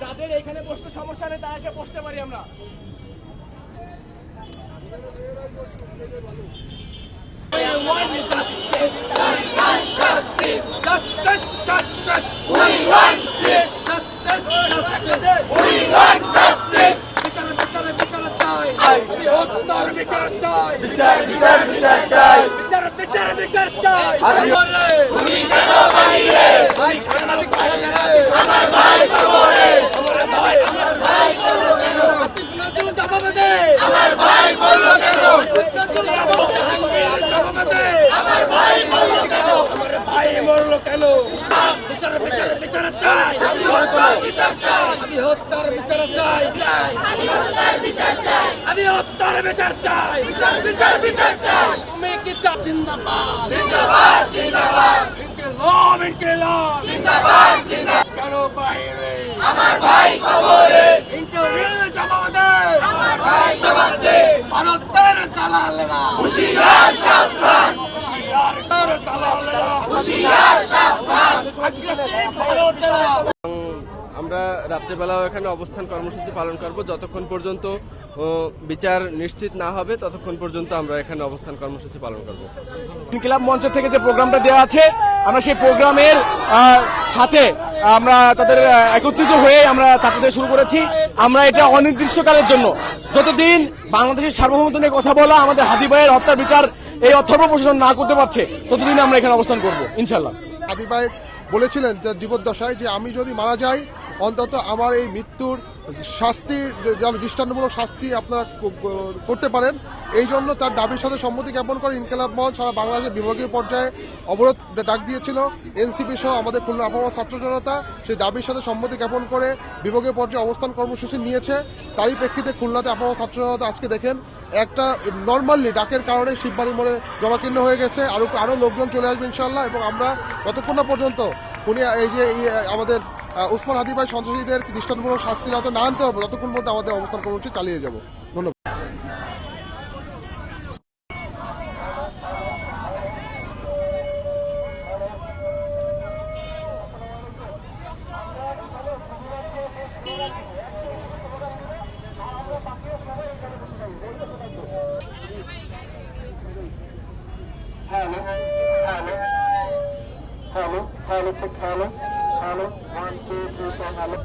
যাদের এখানে বসতে সমস্যা নেই তারা এসে বসতে পারি আমরা। বিচার চাই, বিচার বিচার বিচার চাই, বিচার বিচার বিচার চাই। আমার ভাই কবরে, আমার ভাই আসিফ নজরুল জবাব দে, আমার ভাই বললো কেন, আসিফ নজরুল জবাব জাহাঙ্গীর জবাব দে, আমার ভাই বললো কেন, আমার ভাই মরলো কেন। বিচার বিচার বিচার চাই, আমি হত্যার বিচার চাই, আমি হত্যার বিচার চাই, আমি হত্যার বিচার চাই, আমি হত্যার বিচার চাই, বিচার বিচার বিচার চাই। তুমি কি চাও? জিন্দাবাদ জিন্দাবাদ জিন্দাবাদ, ইনকিলাব ইনকিলাব জিন্দাবাদ জিন্দাবাদ। কেন বাইরে আমার ভাই কবরে, ইন্টারভিউ জবাব দে, আমার ভাই জবাব দে। ভারতের দালালেরা হুঁশিয়ার সাবধান, হুঁশিয়ার দালালেরা হুঁশিয়ার সাবধান, আগ্রাসী ভারতেরা। আমরা রাত্রেবেলাও এখানে অবস্থান কর্মসূচি পালন করব, যতক্ষণ পর্যন্ত বিচার নিশ্চিত না হবে ততক্ষণ পর্যন্ত আমরা এখানে অবস্থান কর্মসূচি পালন করব। ইনকিলাব মঞ্চ থেকে যে প্রোগ্রামটা দেওয়া আছে, আমরা সেই প্রোগ্রামের সাথে আমরা তাদের একত্রিত হয়ে আমরা ছাত্রদের শুরু করেছি। আমরা এটা অনির্দিষ্টকালের জন্য, যতদিন বাংলাদেশের সার্বভৌমত্ব নিয়ে কথা বলা, আমাদের হাদি ভাইয়ের হত্যার বিচার এই অথর্ব প্রশাসন না করতে পারছে, ততদিন আমরা এখানে অবস্থান করব ইনশাল্লাহ। হাদি ভাই বলেছিলেন যে জীবদ্দশায় যে আমি যদি মারা যাই অন্তত আমার এই মৃত্যুর শাস্তির যেন দৃষ্টান্তমূলক শাস্তি আপনারা করতে পারেন। এই জন্য তার দাবির সাথে সম্মতি জ্ঞাপন করে ইনকিলাব মঞ্চ সারা বাংলাদেশের বিভাগীয় পর্যায়ে অবরোধ ডাক দিয়েছিল। এনসিপি সহ আমাদের খুলনা আপামর ছাত্র জনতা সেই দাবির সাথে সম্মতি জ্ঞাপন করে বিভাগীয় পর্যায়ে অবস্থান কর্মসূচি নিয়েছে। তারই প্রেক্ষিতে খুলনাতে আপামর ছাত্র জনতা আজকে দেখেন একটা নর্মালি ডাকের কারণে শিববাড়ি মোড়ে জমাকীর্ণ হয়ে গেছে। আরও লোকজন চলে আসবে ইনশাল্লাহ। এবং আমরা যতক্ষণ না পর্যন্ত উনি এই যে আমাদের ওসমান হাদি ভাই সন্ত্রাসীদের দৃষ্টান্তমূলক শাস্তির আওতায় না আনতে হবে ততক্ষণ পর্যন্ত আমাদের অবস্থান কর্মসূচি চালিয়ে যাব। ধন্যবাদ। Hello, 1, 2, 3, 4, hello.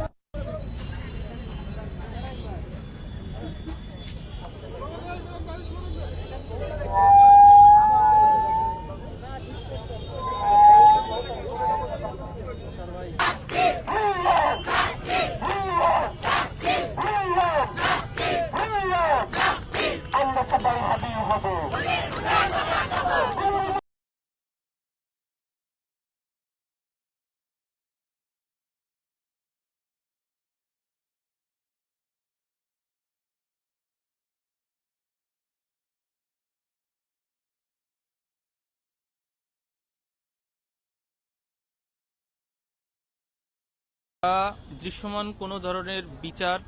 দৃশ্যমান কোনো ধরনের বিচার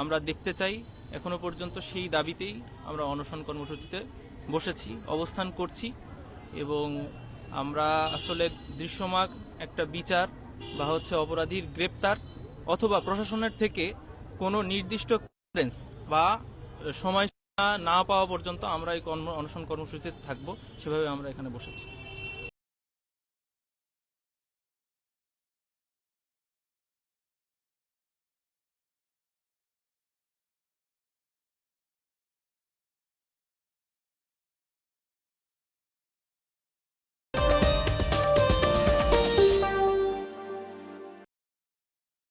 আমরা দেখতে চাই। এখনো পর্যন্ত সেই দাবিতেই আমরা অনশন কর্মসূচিতে বসেছি, অবস্থান করছি। এবং আমরা আসলে দৃশ্যমান একটা বিচার বা অপরাধীর গ্রেপ্তার অথবা প্রশাসনের থেকে কোনো নির্দিষ্ট ক্লিয়ারেন্স বা সময়সীমা না পাওয়া পর্যন্ত আমরা এই অনশন কর্মসূচিতে থাকবো, সেভাবে আমরা এখানে বসেছি।